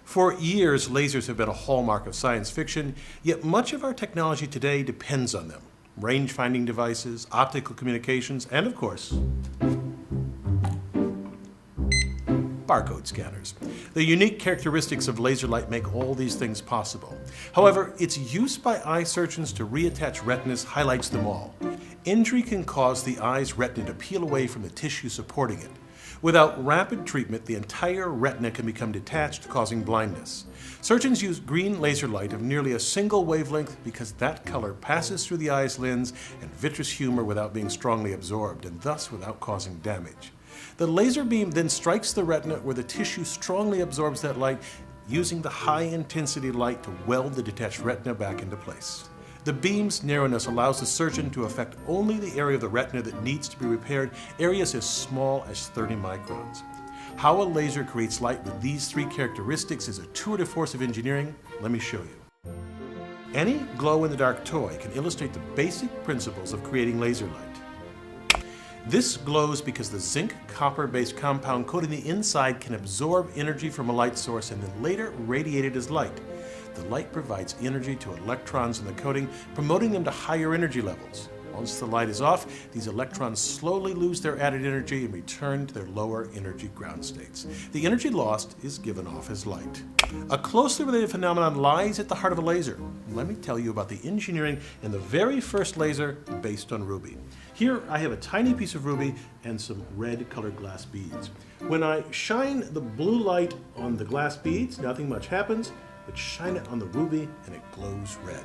For years, lasers have been a hallmark of science fiction, yet much of our technology today depends on them. Range-finding devices, optical communications, and of course, barcode scanners. The unique characteristics of laser light make all these things possible. However, its use by eye surgeons to reattach retinas highlights them all. Injury can cause the eye's retina to peel away from the tissue supporting it. Without rapid treatment, the entire retina can become detached, causing blindness. Surgeons use green laser light of nearly a single wavelength because that color passes through the eye's lens and vitreous humor without being strongly absorbed, and thus without causing damage. The laser beam then strikes the retina where the tissue strongly absorbs that light, using the high-intensity light to weld the detached retina back into place. The beam's narrowness allows the surgeon to affect only the area of the retina that needs to be repaired, areas as small as 30 microns. How a laser creates light with these three characteristics is a tour de force of engineering. Let me show you. Any glow-in-the-dark toy can illustrate the basic principles of creating laser light. This glows because the zinc copper-based compound coating the inside can absorb energy from a light source and then later radiate it as light. The light provides energy to electrons in the coating, promoting them to higher energy levels. Once the light is off, these electrons slowly lose their added energy and return to their lower energy ground states. The energy lost is given off as light. A closely related phenomenon lies at the heart of a laser. Let me tell you about the engineering in the very first laser based on ruby. Here I have a tiny piece of ruby and some red colored glass beads. When I shine the blue light on the glass beads, nothing much happens, but shine it on the ruby and it glows red.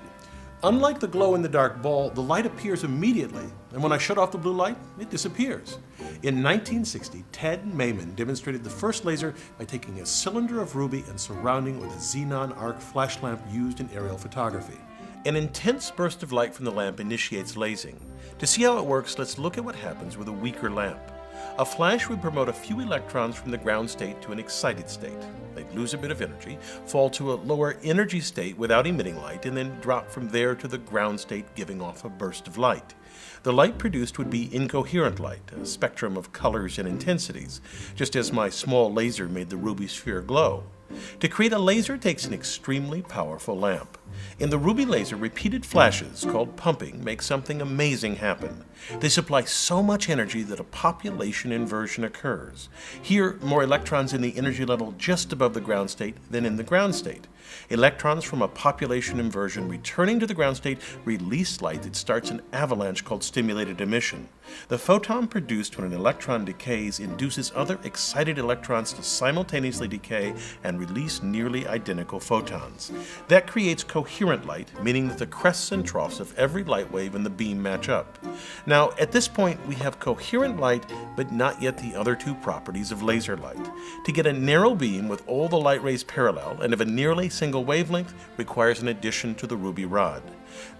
Unlike the glow-in-the-dark ball, the light appears immediately, and when I shut off the blue light, it disappears. In 1960, Ted Mayman demonstrated the first laser by taking a cylinder of ruby and surrounding it with a xenon arc flash lamp used in aerial photography. An intense burst of light from the lamp initiates lasing. To see how it works, let's look at what happens with a weaker lamp. A flash would promote a few electrons from the ground state to an excited state. They'd lose a bit of energy, fall to a lower energy state without emitting light, and then drop from there to the ground state, giving off a burst of light. The light produced would be incoherent light, a spectrum of colors and intensities, just as my small laser made the ruby sphere glow. To create a laser takes an extremely powerful lamp. In the ruby laser, repeated flashes, called pumping, make something amazing happen. They supply so much energy that a population inversion occurs. Here, more electrons in the energy level just above the ground state than in the ground state. Electrons from a population inversion returning to the ground state release light that starts an avalanche called stimulated emission. The photon produced when an electron decays induces other excited electrons to simultaneously decay and release nearly identical photons. That creates coherent light, meaning that the crests and troughs of every light wave in the beam match up. Now, at this point, we have coherent light, but not yet the other two properties of laser light. To get a narrow beam with all the light rays parallel and of a nearly single wavelength requires an addition to the ruby rod.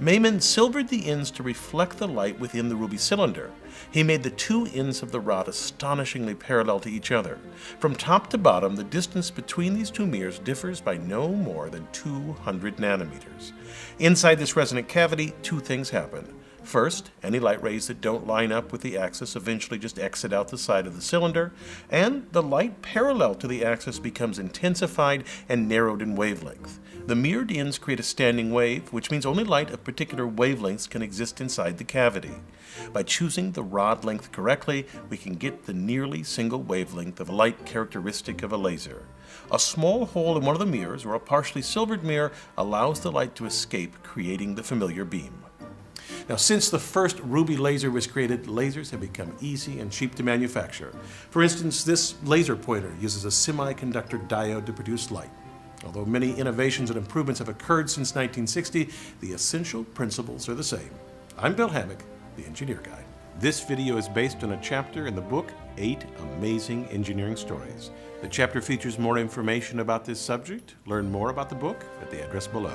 Mayman silvered the ends to reflect the light within the ruby cylinder. He made the two ends of the rod astonishingly parallel to each other. From top to bottom, the distance between these two mirrors differs by no more than 200 nanometers. Inside this resonant cavity, two things happen. First, any light rays that don't line up with the axis eventually just exit out the side of the cylinder, and the light parallel to the axis becomes intensified and narrowed in wavelength. The mirrored ends create a standing wave, which means only light of particular wavelengths can exist inside the cavity. By choosing the rod length correctly, we can get the nearly single wavelength of light characteristic of a laser. A small hole in one of the mirrors, or a partially silvered mirror, allows the light to escape, creating the familiar beam. Now, since the first ruby laser was created, lasers have become easy and cheap to manufacture. For instance, this laser pointer uses a semiconductor diode to produce light. Although many innovations and improvements have occurred since 1960, the essential principles are the same. I'm Bill Hammack, the Engineer Guy. This video is based on a chapter in the book, 8 Amazing Engineering Stories. The chapter features more information about this subject. Learn more about the book at the address below.